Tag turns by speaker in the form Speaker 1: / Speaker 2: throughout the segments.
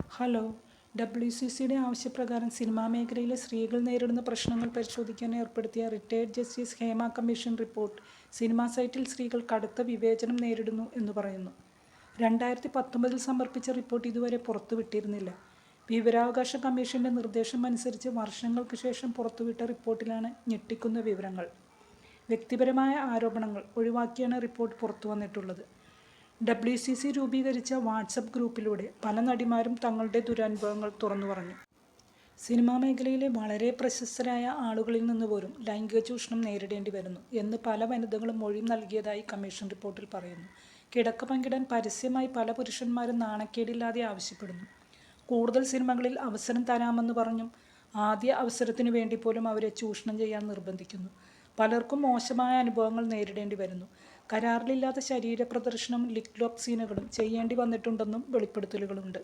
Speaker 1: Hello. WCCയുടെ ആവശ്യപ്രകാരം cinema മേഖലയിലെ സ്ത്രീകൾ നേരിടുന്ന പ്രശ്നങ്ങൾ പരിശോധിക്കാൻ ഏർപ്പെടുത്തിയ retired justice Hema commission report cinema സൈറ്റിൽ സ്ത്രീകൾ കടുത്ത വിവേചനം നേരിടുന്നു എന്ന് പറയുന്നു. 2019 സമർപ്പിച്ച റിപ്പോർട്ട് ഇതുവരെ പുറത്തുവിട്ടിരുന്നില്ല. വിവരാവകാശ കമ്മീഷന്റെ നിർദ്ദേശം അനുസരിച്ച് വർഷങ്ങൾക്ക് ശേഷം പുറത്തുവിട്ട റിപ്പോർട്ടിലാണ് ഞെട്ടിക്കുന്ന വിവരങ്ങൾ. വ്യക്തിപരമായ ആരോപണങ്ങൾ ഒഴിവാക്കിയാണ് റിപ്പോർട്ട് പുറത്തുവന്നിട്ടുള്ളത്. WCC രൂപീകരിച്ച വാട്സപ്പ് ഗ്രൂപ്പിലൂടെ പല നടിമാരും തങ്ങളുടെ ദുരനുഭവങ്ങൾ തുറന്നു പറഞ്ഞു. സിനിമാ മേഖലയിലെ വളരെ പ്രശസ്തരായ ആളുകളിൽ നിന്ന് പോലും ലൈംഗിക ചൂഷണം നേരിടേണ്ടി വരുന്നു എന്ന് പല വനിതകളും മൊഴി നൽകിയതായി കമ്മീഷൻ റിപ്പോർട്ടിൽ പറയുന്നു. കിടക്ക പങ്കിടാൻ പരസ്യമായി പല പുരുഷന്മാരും നാണക്കേടില്ലാതെ ആവശ്യപ്പെടുന്നു. കൂടുതൽ സിനിമകളിൽ അവസരം തരാമെന്ന് പറഞ്ഞും ആദ്യ അവസരത്തിനു വേണ്ടി പോലും അവരെ ചൂഷണം ചെയ്യാൻ നിർബന്ധിക്കുന്നു. പലർക്കും മോശമായ അനുഭവങ്ങൾ നേരിടേണ്ടി വരുന്നു. കരാറിലില്ലാത്ത ശരീര പ്രദർശനവും ലിപ് ലോക്ക് സീനുകളും ചെയ്യേണ്ടി വന്നിട്ടുണ്ടെന്നും വെളിപ്പെടുത്തലുകളുണ്ട്.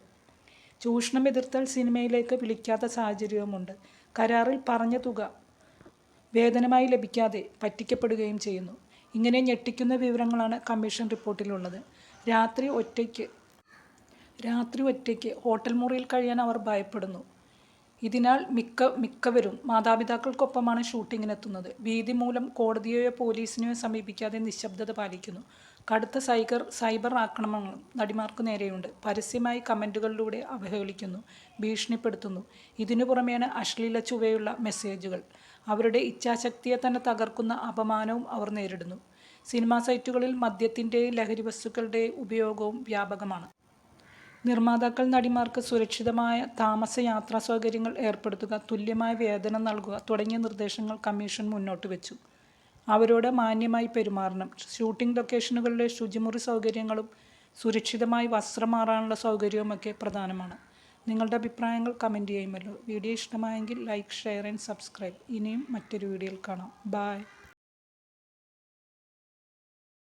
Speaker 1: ചൂഷണം എതിർത്താൽ സിനിമയിലേക്ക് വിളിക്കാത്ത സാഹചര്യവുമുണ്ട്. കരാറിൽ പറഞ്ഞ തുക വേതനമായി ലഭിക്കാതെ പറ്റിക്കപ്പെടുകയും ചെയ്യുന്നു. ഇങ്ങനെ ഞെട്ടിക്കുന്ന വിവരങ്ങളാണ് കമ്മീഷൻ റിപ്പോർട്ടിലുള്ളത്. രാത്രി ഒറ്റയ്ക്ക് ഹോട്ടൽ മുറിയിൽ കഴിയാൻ അവർ ഭയപ്പെടുന്നു. ഇതിനാൽ മിക്കവരും മാതാപിതാക്കൾക്കൊപ്പമാണ് ഷൂട്ടിങ്ങിനെത്തുന്നത്. ഭീതി മൂലം കോടതിയെയോ പോലീസിനെയോ സമീപിക്കാതെ നിശബ്ദത പാലിക്കുന്നു. കടുത്ത സൈബർ ആക്രമണങ്ങളും നടിമാർക്ക് നേരെയുണ്ട്. പരസ്യമായി കമൻറ്റുകളിലൂടെ അവഹേളിക്കുന്നു, ഭീഷണിപ്പെടുത്തുന്നു. ഇതിനു പുറമെയാണ് അശ്ലീല ചുവയുള്ള മെസ്സേജുകൾ. അവരുടെ ഇച്ഛാശക്തിയെ തന്നെ തകർക്കുന്ന അപമാനവും അവർ നേരിടുന്നു. സിനിമാ സൈറ്റുകളിൽ മദ്യത്തിൻ്റെയും ലഹരി വസ്തുക്കളുടെയും ഉപയോഗവും വ്യാപകമാണ്. നിർമ്മാതാക്കൾ നടിമാർക്ക് സുരക്ഷിതമായ താമസ യാത്രാ സൗകര്യങ്ങൾ ഏർപ്പെടുത്തുക, തുല്യമായ വേതനം നൽകുക തുടങ്ങിയ നിർദ്ദേശങ്ങൾ കമ്മീഷൻ മുന്നോട്ട് വെച്ചു. അവരോട് മാന്യമായി പെരുമാറണം. ഷൂട്ടിംഗ് ലൊക്കേഷനുകളിലെ ശുചിമുറി സൗകര്യങ്ങളും സുരക്ഷിതമായി വസ്ത്രം മാറാനുള്ള സൗകര്യവുമൊക്കെ പ്രധാനമാണ്. നിങ്ങളുടെ അഭിപ്രായങ്ങൾ കമൻറ്റ് ചെയ്യുമല്ലോ. വീഡിയോ ഇഷ്ടമായെങ്കിൽ ലൈക്ക്, ഷെയർ ആൻഡ് സബ്സ്ക്രൈബ്. ഇനിയും മറ്റൊരു വീഡിയോയിൽ കാണാം. ബൈ.